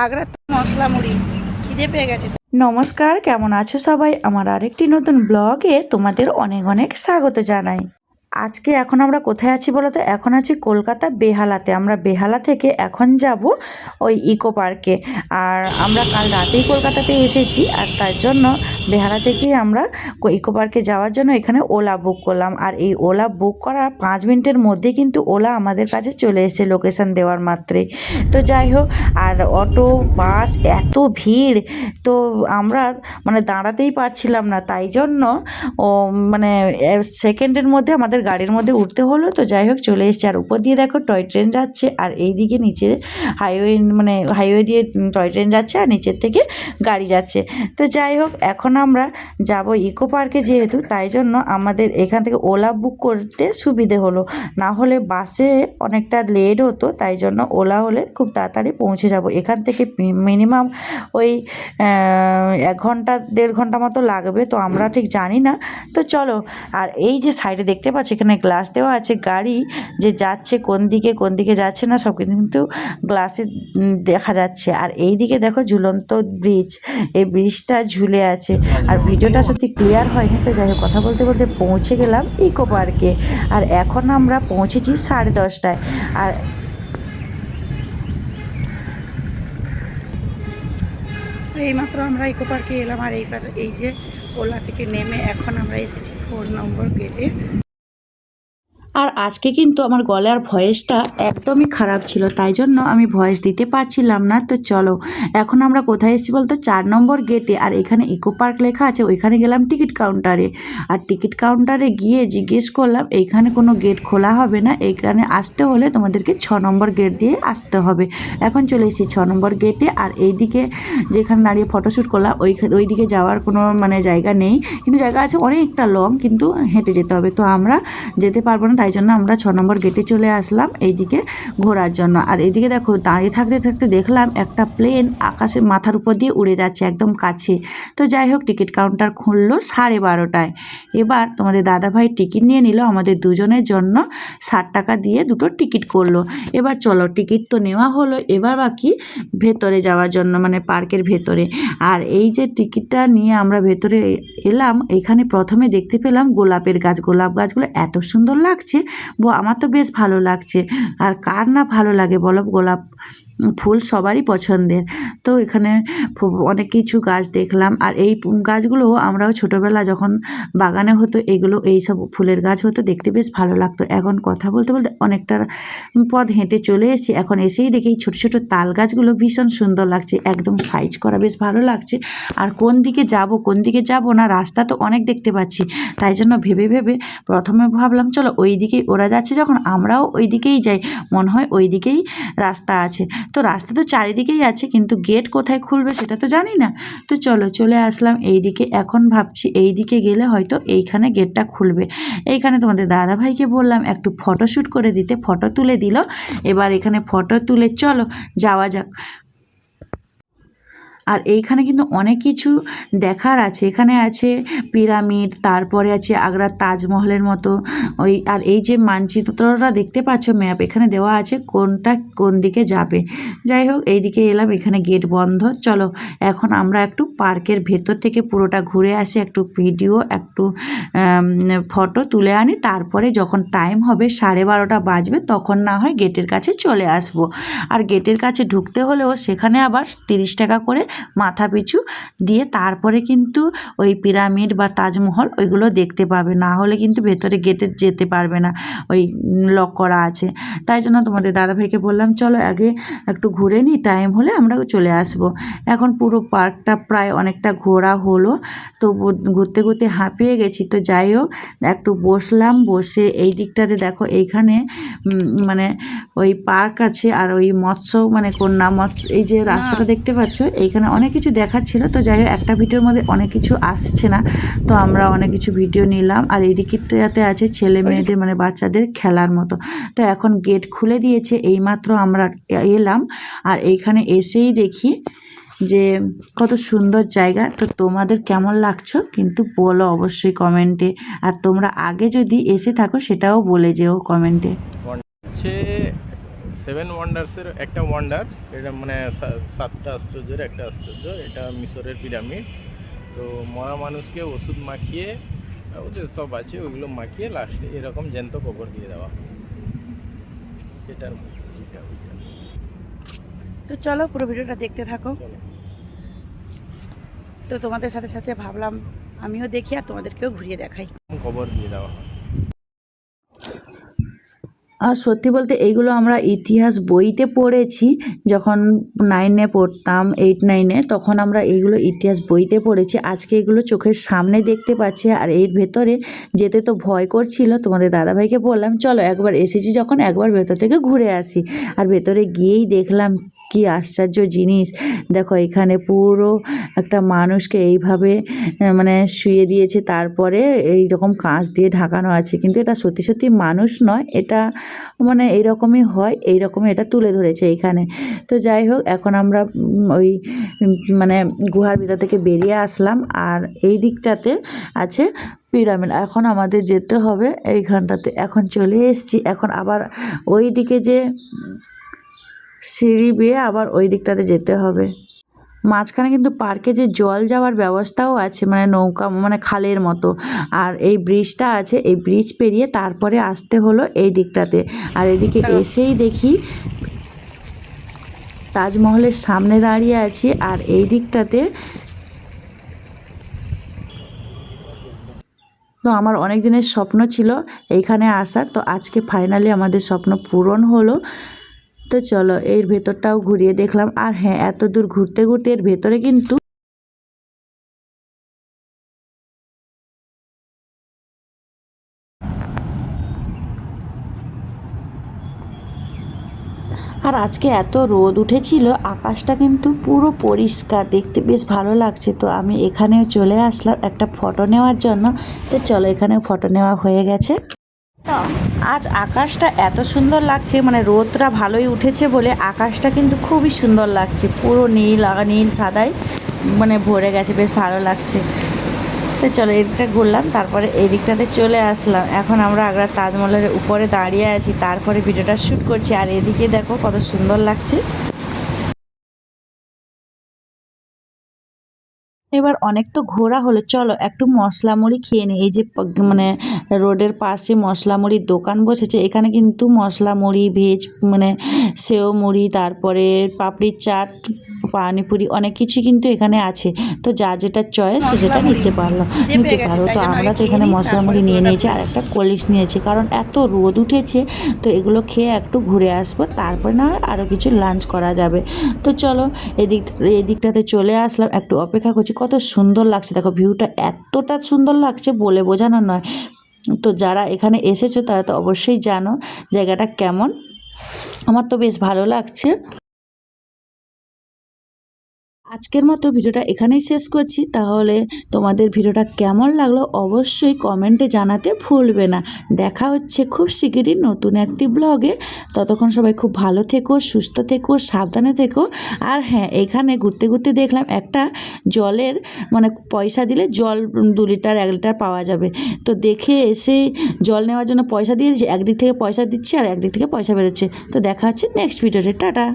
আগ্রার মশলা মুড়ি খিদে পেয়ে গেছে। নমস্কার, কেমন আছো সবাই? আমার আরেকটি নতুন ব্লগে তোমাদের অনেক অনেক স্বাগত জানাই। আজকে এখন আমরা কোথায় আছি বলো তো? এখন আছি কলকাতা বেহালাতে। আমরা বেহালা থেকে এখন যাব ওই ইকো পার্কে। আর আমরা কাল রাতেই কলকাতাতে এসেছি, আর তার জন্য বেহালা থেকেই আমরা ইকো পার্কে যাওয়ার জন্য এখানে ওলা বুক করলাম। আর এই ওলা বুক করার 5 মিনিটের মধ্যে কিন্তু ওলা আমাদের কাছে চলে এসেছে লোকেশন দেওয়ার মাত্রই। তো যাই হোক, আর অটো বাস এত ভিড়, তো আমরা মানে দাঁড়াতেই পারছিলাম না, তাই জন্য মানে সেকেন্ডের মধ্যে আমাদের গাড়ির মধ্যে উঠতে হলো। তো যাই হোক চলে এসেছে। আর উপর দিয়ে দেখো টয় ট্রেন যাচ্ছে, আর এইদিকে নিচে হাইওয়ে দিয়ে টয় ট্রেন যাচ্ছে, আর নিচের থেকে গাড়ি যাচ্ছে। তো যাই হোক, এখন আমরা যাব ইকো পার্কে, যেহেতু তাই জন্য আমাদের এখান থেকে ওলা বুক করতে সুবিধে হলো। না হলে বাসে অনেকটা লেট হতো, তাই জন্য ওলা হলে খুব তাড়াতাড়ি পৌঁছে যাব। এখান থেকে মিনিমাম ওই 1 ঘন্টা 1.5 ঘন্টা মতো লাগবে, তো আমরা ঠিক জানি না। তো চলো, আর এই যে সাইডে দেখতে পাচ্ছি এখানে গ্লাস দেওয়া আছে, গাড়ি যে যাচ্ছে কোন দিকে যাচ্ছে না সব কিন্তু গ্লাসে দেখা যাচ্ছে। আর এই দিকে দেখো ঝুলন্ত ব্রিজ, এই ব্রিজটা ঝুলে আছে। আর ভিডিওটা সত্যি ক্লিয়ার হয়নি, তো যাই হোক কথা বলতে বলতে পৌঁছে গেলাম ইকো পার্কে। আর এখন আমরা পৌঁছেছি 10:30টায়। আর এইমাত্র আমরা ইকো পার্কে এলাম, আর এই যে ওলা থেকে নেমে এখন আমরা এসেছি 4 নম্বর গেটে। আর আজকে কিন্তু আমার গলার ভয়েসটা একদমই খারাপ ছিল, তাই জন্য আমি ভয়েস দিতে পারছিলাম না। তো চলো, এখন আমরা কোথায় এসেছি বলতো? 4 নম্বর গেটে। আর এখানে ইকো পার্ক লেখা আছে, ওইখানে গেলাম টিকিট কাউন্টারে। আর টিকিট কাউন্টারে গিয়ে জিজ্ঞেস করলাম এইখানে কোনো গেট খোলা হবে না, এইখানে আসতে হলে তোমাদেরকে 6 নম্বর গেট দিয়ে আসতে হবে। এখন চলে এসেছি 6 নম্বর গেটে। আর এইদিকে যেখানে দাঁড়িয়ে ফটোশ্যুট করলাম ওই দিকে যাওয়ার কোনো মানে জায়গা নেই, কিন্তু জায়গা আছে অনেকটা লং, কিন্তু হেঁটে যেতে হবে। তো আমরা যেতে পারবো না, তাই জন্য আমরা 6 নম্বর গেটে চলে আসলাম এইদিকে ঘোরার জন্য। আর এইদিকে দেখো দাঁড়িয়ে থাকতে থাকতে দেখলাম একটা প্লেন আকাশে মাথার উপর দিয়ে উড়ে যাচ্ছে একদম কাছে। তো যাই হোক, টিকিট কাউন্টার খুললো 12:30টায়। এবার তোমাদের দাদাভাই টিকিট নিয়ে নিল আমাদের দুজনের জন্য, 60 টাকা দিয়ে দুটো টিকিট করলো। এবার চলো, টিকিট তো নেওয়া হলো, এবার বাকি ভেতরে যাওয়ার জন্য, মানে পার্কের ভেতরে। আর এই যে টিকিটটা নিয়ে আমরা ভেতরে এলাম, এখানে প্রথমে দেখতে পেলাম গোলাপের গাছ। গোলাপ গাছগুলো এত সুন্দর লাগছে, আমার তো বেশ ভালো লাগছে। আর কার না ভালো লাগে বলো? গোলাপ ফুল সবারই পছন্দের। তো এখানে অনেক কিছু গাছ দেখলাম। আর এই গাছগুলো আমরাও ছোটোবেলা যখন বাগানে হতো, এইসব ফুলের গাছ হতো, দেখতে বেশ ভালো লাগতো। এখন কথা বলতে বলতে অনেকটা পথ হেঁটে চলে এসেছি। এখন এসেই দেখি ছোটো ছোটো তাল গাছগুলো ভীষণ সুন্দর লাগছে, একদম সাইজ করা, বেশ ভালো লাগছে। আর কোন দিকে যাব না, রাস্তা তো অনেক দেখতে পাচ্ছি, তাই জন্য ভেবে ভেবে প্রথমে ভাবলাম চলো ওই দিকেই, ওরা যাচ্ছে যখন আমরাও ওই দিকেই যাই, মনে হয় ওই দিকেই রাস্তা আছে। তো রাস্তা তো চারিদিকেই আছে, কিন্তু গেট কোথায় খুলবে সেটা তো জানি না। তো চলো চলে আসলাম এই দিকে। এখন ভাবছি এই দিকে গেলে হয়তো এইখানে গেটটা খুলবে। এইখানে তোমাদের দাদাভাইকে বললাম একটু ফটোশ্যুট করে দিতে, ফটো তুলে দিল। এবার এখানে ফটো তুলে চলো যাওয়া যাক। আর এইখানে কিন্তু অনেক কিছু দেখার আছে। এখানে আছে পিরামিড, তারপরে আছে আগ্রার তাজমহলের মতো আর এই যে মানচিত্রটা দেখতে পাচ্ছ, ম্যাপ এখানে দেওয়া আছে কোনটা কোন দিকে যাবে। যাই হোক, এই দিকে এলাম, এখানে গেট বন্ধ। চলো এখন আমরা একটু পার্কের ভেতর থেকে পুরোটা ঘুরে আসি, একটু ভিডিও একটু ফটো তুলে আনি। তারপরে যখন টাইম হবে 12:30 বাজবে, তখন না হয় গেটের কাছে চলে আসব। আর গেটের কাছে ঢুকতে হলেও সেখানে আবার 30 টাকা করে মাথা পিছু দিয়ে তারপরে কিন্তু ওই পিরামিড বা তাজমহল ওইগুলো দেখতে পাবে, না হলে কিন্তু ভেতরে গেটে যেতে পারবে না, ওই লক করা আছে। তাই জন্য তোমাদের দাদাভাইকে বললাম চলো আগে একটু ঘুরে নিই, টাইম হলে আমরা চলে আসব। এখন পুরো পার্কটা প্রায় অনেকটা ঘোরা হলো, তো ঘুরতে ঘুরতে হাঁপিয়ে গেছি। তো যাই হোক, একটু বসলাম, বসে এই দিকটাতে দেখো এইখানে মানে ওই পার্ক আছে, আর ওই মৎস্য মানে কন্যা মৎস্য, এই যে রাস্তাটা দেখতে পাচ্ছ, এইখানে অনেক কিছু দেখাচ্ছিল। তো যাই হোক, একটা ভিডিওর মধ্যে অনেক কিছু আসছে না, তো আমরা অনেক কিছু ভিডিও নিলাম। আর এই দিকটাতে আছে ছেলে মেয়েদের মানে বাচ্চাদের খেলার মতো। তো এখন গেট খুলে দিয়েছে, এইমাত্র আমরা এলাম। আর এইখানে এসেই দেখি যে কত সুন্দর জায়গা। তো তোমাদের কেমন লাগছো কিন্তু বলো অবশ্যই কমেন্টে। আর তোমরা আগে যদি এসে থাকো সেটাও বলে যেও কমেন্টে। হচ্ছে সেভেন ওয়ান্ডার্সের একটা ওয়ান্ডার্স, এটা মানে সাতটা আশ্চর্যের একটা আশ্চর্য। এটা মিশরের পিরামিড। তো মরা মানুষকে ওষুধ মাখিয়ে, ওদের সব আছে, ওইগুলো মাখিয়ে লাস্টে এরকম জ্যান্ত কবর দিয়ে দেওয়া। এটার ওইটা। তো চলো পুরো ভিডিওটা দেখতে থাকো। চলো। তো তোমাদের সাথে সাথে ভাবলাম আমিও দেখি আর তোমাদেরকেও ঘুরিয়ে দেখাই। কবর দিয়ে দেওয়া হয়। আর সত্যি বলতে এইগুলো আমরা ইতিহাস বইতে পড়েছি, যখন 9-এ পড়তাম, 8-9-এ, তখন আমরা এইগুলো ইতিহাস বইতে পড়েছি। আজকে এগুলো চোখের সামনে দেখতে পাচ্ছি। আর এর ভেতরে যেতে তো ভয় করছিল, তোমাদের দাদাভাইকে বললাম চলো একবার এসেছি যখন একবার ভেতর থেকে ঘুরে আসি। আর ভেতরে গিয়েই দেখলাম কি আশ্চর্য জিনিস। দেখো এখানে পুরো একটা মানুষকে এইভাবে মানে শুয়ে দিয়েছে, তারপরে এই রকম কাঁচ দিয়ে ঢাকানো আছে, কিন্তু এটা সত্যি সত্যি মানুষ নয়, এটা মানে এইরকমই হয়, এইরকমই এটা তুলে ধরেছে এইখানে। তো যাই হোক, এখন আমরা ওই মানে গুহার ভিতর থেকে বেরিয়ে আসলাম। আর এই দিকটাতে আছে পিরামিড। এখন আমাদের যেতে হবে এইখানটাতে। এখন চলে এসেছি, এখন আবার ওই দিকে যে সিঁড়ি বেয়ে আবার ওই দিকটাতে যেতে হবে। মাঝখানে কিন্তু পার্কে যে জল যাওয়ার ব্যবস্থাও আছে, মানে নৌকা, মানে খালের মতো। আর এই ব্রিজটা আছে, এই ব্রিজ পেরিয়ে তারপরে আসতে হলো এই দিকটাতে। আর এদিকে এসেই দেখি তাজমহলের সামনে দাঁড়িয়ে আছি। আর এই দিকটাতে তো আমার অনেক দিনের স্বপ্ন ছিল এইখানে আসার, তো আজকে ফাইনালি আমাদের স্বপ্ন পূরণ হলো। তো চলো এর ভেতরটাও ঘুরিয়ে দেখলাম। আর হ্যাঁ, এত দূর ঘুরতে ঘুরতে এর ভেতরে কিন্তু আর আজকে এত রোদ উঠেছিল, আকাশটা কিন্তু পুরো পরিষ্কার, দেখতে বেশ ভালো লাগছে। তো আমি এখানেও চলে আসলাম একটা ফটো নেওয়ার জন্য। তো চলো এখানেও ফটো নেওয়া হয়ে গেছে। আজ আকাশটা এত সুন্দর লাগছে, মানে রোদটা ভালোই উঠেছে বলে আকাশটা কিন্তু খুবই সুন্দর লাগছে, পুরো নীল নীল সাদায় মানে ভরে গেছে, বেশ ভালো লাগছে। তো চলো এদিকটা ঘুরলাম, তারপরে এই দিকটাতে চলে আসলাম। এখন আমরা আগ্রার তাজমহলের উপরে দাঁড়িয়ে আছি, তারপরে ভিডিওটা শ্যুট করছি। আর এদিকে দেখো কত সুন্দর লাগছে। এবার অনেক তো ঘোরা হলো, চলো একটু মশলা মুড়ি খেয়ে নিই। এই যে মানে রোডের পাশে মশলা মুড়ির দোকান বসেছে, এখানে কিন্তু মশলা মুড়ি, ভেজ মানে সেও মুড়ি, তারপরে পাপড়ির চাট, পানিপুরি, অনেক কিছু কিন্তু এখানে আছে। তো যা যেটা চয়েস সেটা নিতে পারো। তো আমরা তো এখানে মশলা মুড়ি নিয়ে নিয়েছি আর একটা কলিশ নিয়েছি, কারণ এত রোদ উঠেছে। তো এগুলো খেয়ে একটু ঘুরে আসবো, তারপরে না আরও কিছু লাঞ্চ করা যাবে। তো চলো এদিকটাতে চলে আসলাম, একটু অপেক্ষা করছি। কত সুন্দর লাগছে দেখো, ভিউটা এতটা সুন্দর লাগছে বলে বোঝানো নয়। তো যারা এখানে এসেছো তারা তো অবশ্যই জানো জায়গাটা কেমন। আমার তো বেশ ভালো লাগছে। আজকের মতো ভিডিওটা এখানেই শেষ করছি। তাহলে তোমাদের ভিডিওটা কেমন লাগলো অবশ্যই কমেন্টে জানাতে ভুলবে না। দেখা হচ্ছে খুব শিগগিরই নতুন একটি ব্লগে। ততক্ষণ সবাই খুব ভালো থেকো, সুস্থ থেকো, সাবধানে থেকো। আর হ্যাঁ, এখানে ঘুরতে ঘুরতে দেখলাম একটা জলের মানে পয়সা দিলে জল 2 লিটার 1 লিটার পাওয়া যাবে। তো দেখে এসে জল নেওয়ার জন্য পয়সা দিয়ে দিচ্ছি, একদিক থেকে পয়সা দিচ্ছি আর একদিক থেকে পয়সা বেরোচ্ছে। তো দেখা হচ্ছে নেক্সট ভিডিওতে, টাটা।